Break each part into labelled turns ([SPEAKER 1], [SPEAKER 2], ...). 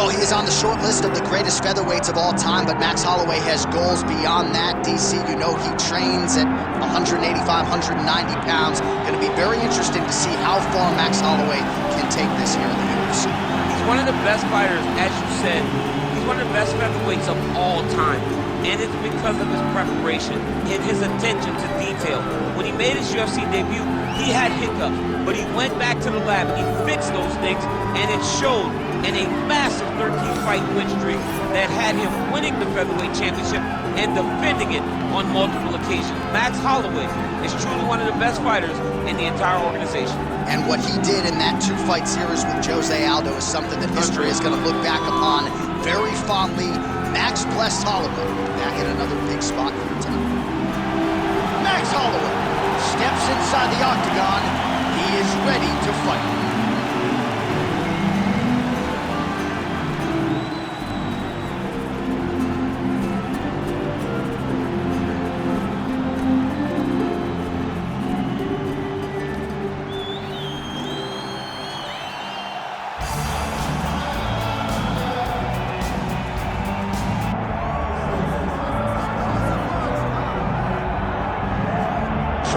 [SPEAKER 1] Well, he is on the short list of the greatest featherweights of all time, but Max Holloway has goals beyond that. DC, you know he trains at 185, 190 pounds. Going to be very interesting to see how far Max Holloway can take this here in the UFC.
[SPEAKER 2] He's one of the best fighters, as you said. He's one of the best featherweights of all time. And it's because of his preparation and his attention to detail. When he made his UFC debut, he had hiccups, but he went back to the lab, he fixed those things, and it showed in a massive 13-fight win streak that had him winning the featherweight championship and defending it on multiple occasions. Max Holloway is truly one of the best fighters in the entire organization.
[SPEAKER 1] And what he did in that two-fight series with Jose Aldo is something that history is going to look back upon very fondly. Max blessed Holloway back in another big spot here tonight. Max Holloway steps inside the octagon. He is ready to fight.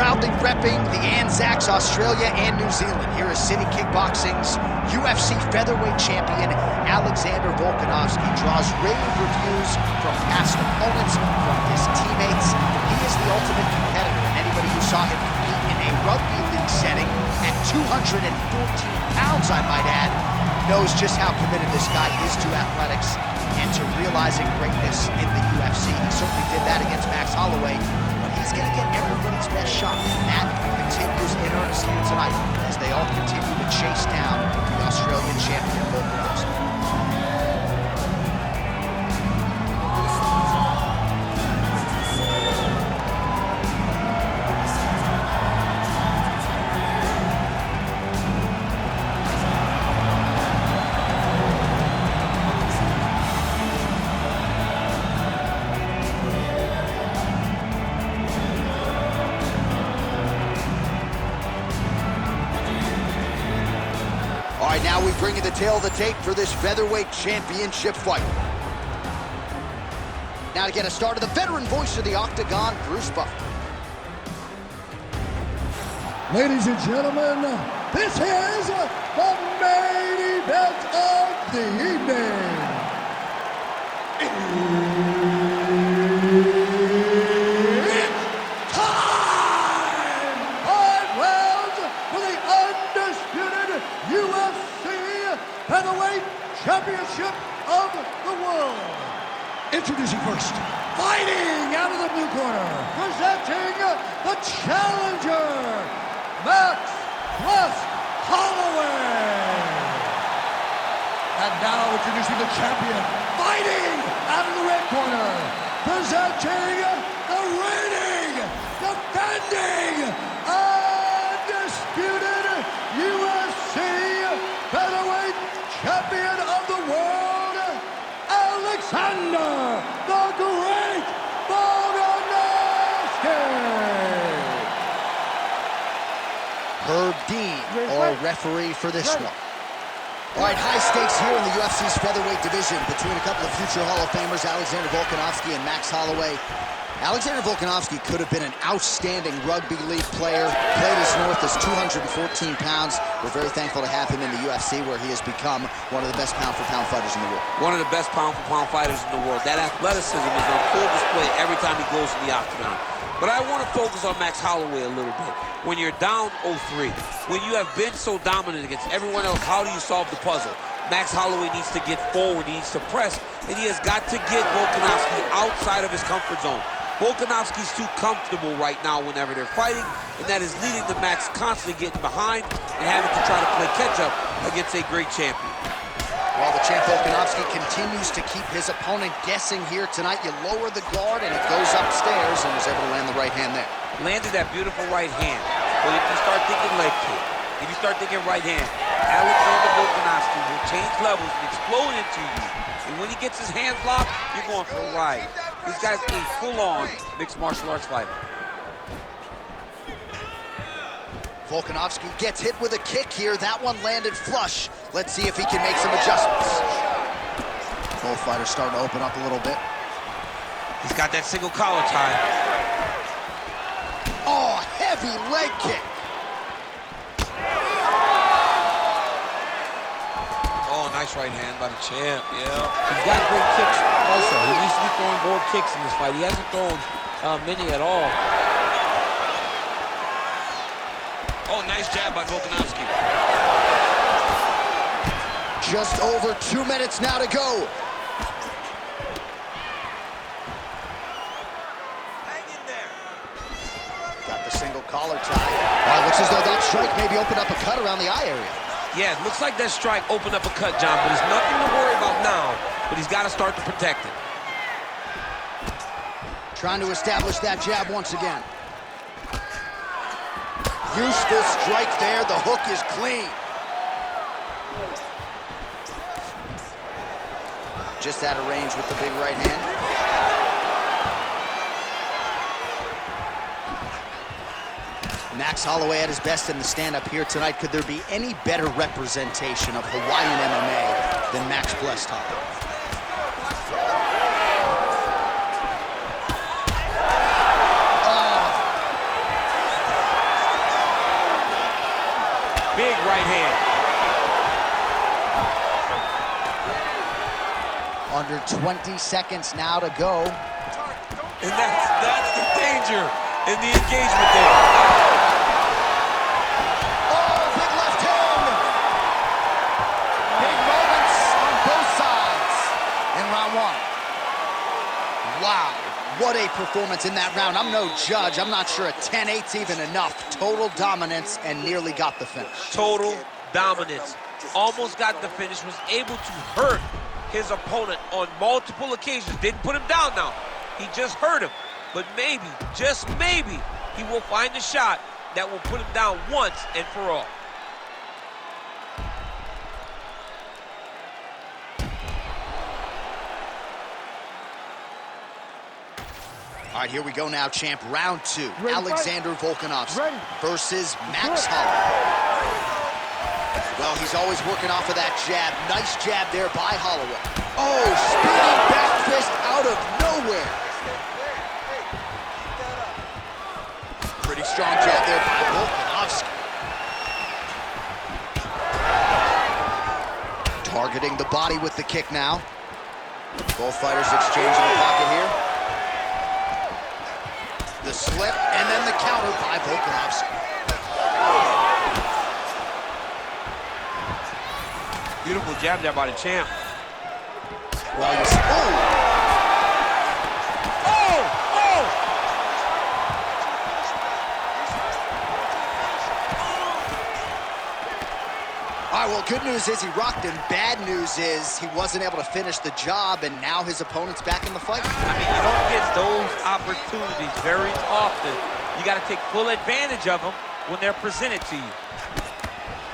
[SPEAKER 1] Proudly repping the Anzacs, Australia and New Zealand. Here is City Kickboxing's UFC featherweight champion, Alexander Volkanovski. Draws rave reviews from past opponents, from his teammates. He is the ultimate competitor. Anybody who saw him compete in a rugby league setting at 214 pounds, I might add, knows just how committed this guy is to athletics and to realizing greatness in the UFC. He certainly did that against Max Holloway. He's going to get everybody's best shot, and that continues in earnest here tonight as they all continue to chase down the Australian champion, Volkanovski. All right, now we bring you the tail of the tape for this featherweight championship fight. Now to get us started, the veteran voice of the octagon, Bruce Buffer.
[SPEAKER 3] Ladies and gentlemen, this is the main event of the evening. It's time! 5 rounds for the undisputed UFC Featherweight Championship of the world. Introducing first, fighting out of the blue corner, presenting the challenger, Max plus Holloway. And now introducing the champion, fighting out of the red corner, presenting the reigning, defending, undisputed UFC Featherweight Champion of the world, Alexander the Great Volkanovski.
[SPEAKER 1] Herb Dean, our referee for this one. All right, high stakes here in the UFC's featherweight division between a couple of future Hall of Famers, Alexander Volkanovski and Max Holloway. Alexander Volkanovski could have been an outstanding rugby league player, played as north as 214 pounds. We're very thankful to have him in the UFC, where he has become one of the best pound-for-pound fighters in the world.
[SPEAKER 2] One of the best pound-for-pound fighters in the world. That athleticism is on full display every time he goes in the octagon. But I want to focus on Max Holloway a little bit. When you're down 0-3, when you have been so dominant against everyone else, how do you solve the puzzle? Max Holloway needs to get forward, he needs to press, and he has got to get Volkanovski outside of his comfort zone. Volkanovski's too comfortable right now whenever they're fighting, and that is leading to Max constantly getting behind and having to try to play catch-up against a great champion.
[SPEAKER 1] While the champ Volkanovski continues to keep his opponent guessing here tonight, you lower the guard and it goes upstairs, and was able to land the right hand there.
[SPEAKER 2] Landed that beautiful right hand, but if you start thinking leg kick, if you start thinking right hand, Alexander Volkanovski will change levels and explode into you. And when he gets his hands locked, you're going for a ride. This guy's a full-on mixed martial arts fighter.
[SPEAKER 1] Volkanovski gets hit with a kick here. That one landed flush. Let's see if he can make some adjustments. Both fighters starting to open up a little bit.
[SPEAKER 2] He's got that single collar tie.
[SPEAKER 1] Oh, heavy leg kick.
[SPEAKER 2] Oh, nice right hand by the champ, yeah.
[SPEAKER 4] He's got great kicks also. He needs to be throwing more kicks in this fight. He hasn't thrown many at all.
[SPEAKER 2] Oh, nice jab by Volkanovski.
[SPEAKER 1] Just over 2 minutes now to go.
[SPEAKER 2] Hang in there.
[SPEAKER 1] Got the single collar tie. Oh, looks as though that strike maybe opened up a cut around the eye area.
[SPEAKER 2] Yeah, it looks like that strike opened up a cut, John, but there's nothing to worry about now, but he's got to start to protect it.
[SPEAKER 1] Trying to establish that jab once again. Useful strike there. The hook is clean. Just out of range with the big right hand. Max Holloway at his best in the stand-up here tonight. Could there be any better representation of Hawaiian MMA than Max blessed Holloway?
[SPEAKER 2] Big right hand.
[SPEAKER 1] Under 20 seconds now to go.
[SPEAKER 2] And that's the danger in the engagement there.
[SPEAKER 1] Oh, big left hand! Big moments on both sides in round one. Wow, what a performance in that round. I'm no judge. I'm not sure a 10-8's even enough. Total dominance and nearly got the finish.
[SPEAKER 2] Total dominance. Almost got the finish, was able to hurt his opponent on multiple occasions. Didn't put him down now. He just hurt him. But maybe, just maybe, he will find a shot that will put him down once and for all.
[SPEAKER 1] All right, here we go now, champ. Round two.
[SPEAKER 3] Ready,
[SPEAKER 1] Alexander Volkanovski
[SPEAKER 3] Ready.
[SPEAKER 1] versus Max Holloway. Well, he's always working off of that jab. Nice jab there by Holloway. Oh, spinning back fist out of nowhere. Pretty strong jab there by Volkanovski. Targeting the body with the kick now. Both fighters exchanging the pocket here. The slip, and then the counter by Volkanovski.
[SPEAKER 2] Beautiful jab there by the champ.
[SPEAKER 1] Well, you see, oh! All right, well, good news is he rocked him. Bad news is he wasn't able to finish the job, and now his opponent's back in the fight.
[SPEAKER 2] I mean, you don't get those opportunities very often. You got to take full advantage of them when they're presented to you.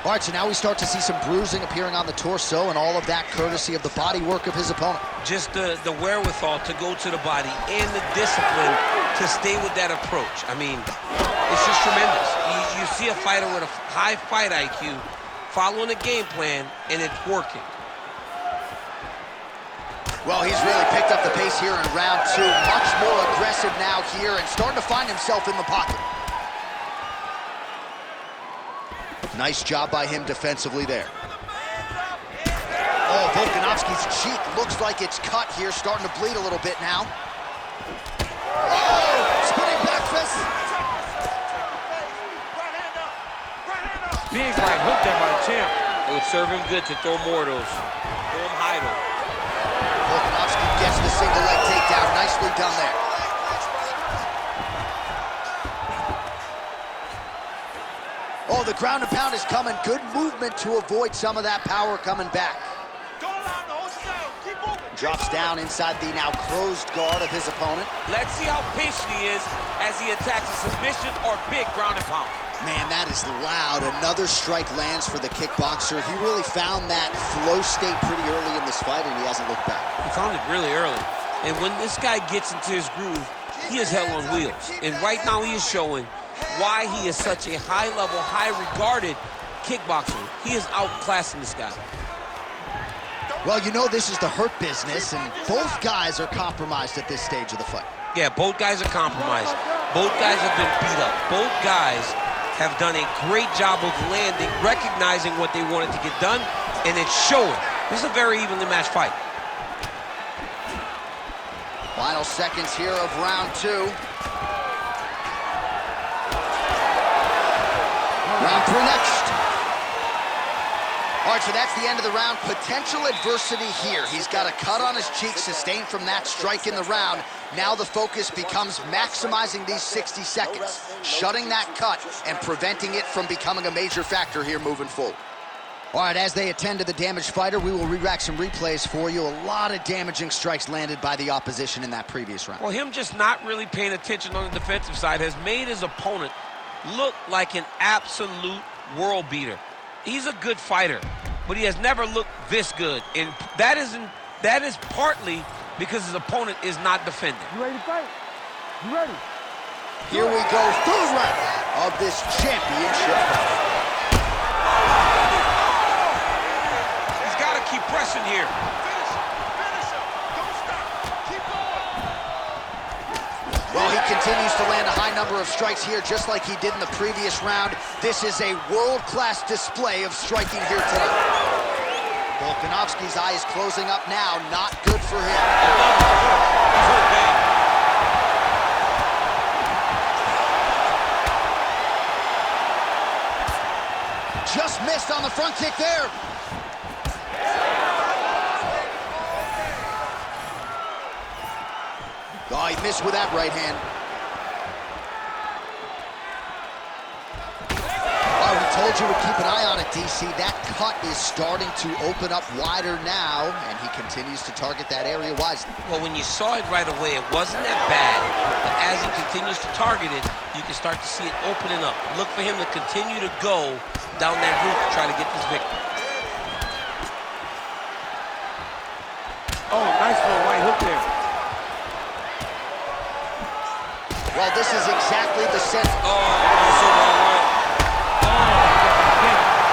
[SPEAKER 1] All right, so now we start to see some bruising appearing on the torso, and all of that courtesy of the body work of his opponent.
[SPEAKER 2] Just the wherewithal to go to the body and the discipline to stay with that approach. I mean, it's just tremendous. You see a fighter with a high fight IQ following a game plan, and it's working.
[SPEAKER 1] Well, he's really picked up the pace here in round two. Much more aggressive now here and starting to find himself in the pocket. Nice job by him defensively there. Oh, Volkanovski's cheek looks like it's cut here, starting to bleed a little bit now. Oh, spinning back fist.
[SPEAKER 2] Big right hook there by the champ. It would serve him good to throw more of those. Throw him high though.
[SPEAKER 1] Volkanovski gets the single leg takedown. Nicely done there. Oh, the ground and pound is coming. Good movement to avoid some of that power coming back. Drops down inside the now closed guard of his opponent.
[SPEAKER 2] Let's see how patient he is as he attacks a submission or big ground and pound.
[SPEAKER 1] Man, that is loud. Another strike lands for the kickboxer. He really found that flow state pretty early in this fight, and he hasn't looked back.
[SPEAKER 2] He found it really early. And when this guy gets into his groove, he is hell on wheels. And right now he is showing why he is such a high-level, high-regarded kickboxer. He is outclassing this guy.
[SPEAKER 1] Well, you know this is the hurt business, and both guys are compromised at this stage of the fight.
[SPEAKER 2] Yeah, both guys are compromised. Both guys have been beat up. Both guys have done a great job of landing, recognizing what they wanted to get done, and it's showing. This is a very evenly matched fight.
[SPEAKER 1] Final seconds here of round 2. Round 3 next. All right, so that's the end of the round. Potential adversity here. He's got a cut on his cheek sustained from that strike in the round. Now the focus becomes maximizing these 60 seconds, shutting that cut and preventing it from becoming a major factor here moving forward. All right, as they attend to the damaged fighter, we will re-rack some replays for you. A lot of damaging strikes landed by the opposition in that previous round.
[SPEAKER 2] Well, him just not really paying attention on the defensive side has made his opponent look like an absolute world beater. He's a good fighter, but he has never looked this good. And that is partly because his opponent is not defending.
[SPEAKER 5] You ready to fight? You ready?
[SPEAKER 1] Here we go, third round of this championship fight.
[SPEAKER 2] He's got to keep pressing here.
[SPEAKER 1] Well, he continues to land a high number of strikes here, just like he did in the previous round. This is a world-class display of striking here tonight. Volkanovski's eye is closing up now. Not good for him. Just missed on the front kick there. Oh, he missed with that right hand. Oh, we told you to keep an eye on it, DC. That cut is starting to open up wider now, and he continues to target that area wisely.
[SPEAKER 2] Well, when you saw it right away, it wasn't that bad. But as he continues to target it, you can start to see it opening up. Look for him to continue to go down that route to try to get this victory.
[SPEAKER 5] Oh, nice little right hook there.
[SPEAKER 1] Well, this is exactly the sense.
[SPEAKER 2] Oh, that's the wrong way.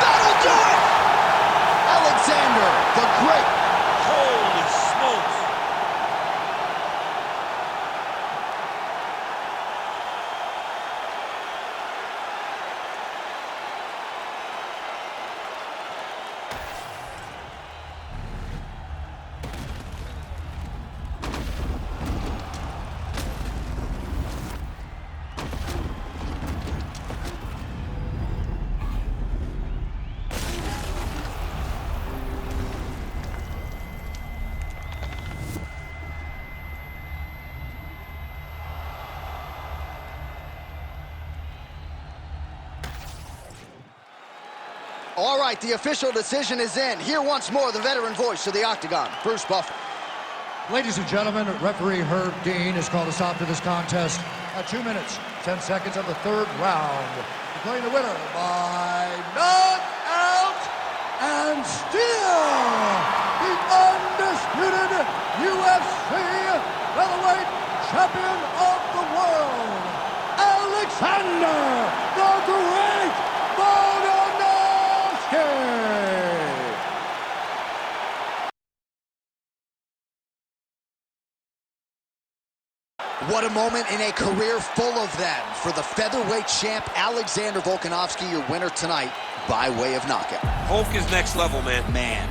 [SPEAKER 1] That'll do it! Alexander, the Great.
[SPEAKER 2] Holy smokes.
[SPEAKER 1] All right, the official decision is in. Here once more, the veteran voice of the Octagon, Bruce Buffer.
[SPEAKER 3] Ladies and gentlemen, referee Herb Dean has called a stop to this contest at 2 minutes, 10 seconds of the third round, declaring the winner by knockout and still the undisputed UFC Featherweight Champion of the World, Alexander the Great Volkanovski.
[SPEAKER 1] What a moment in a career full of them for the featherweight champ, Alexander Volkanovski, your winner tonight by way of knockout.
[SPEAKER 2] Volk is next level, man.
[SPEAKER 1] Man,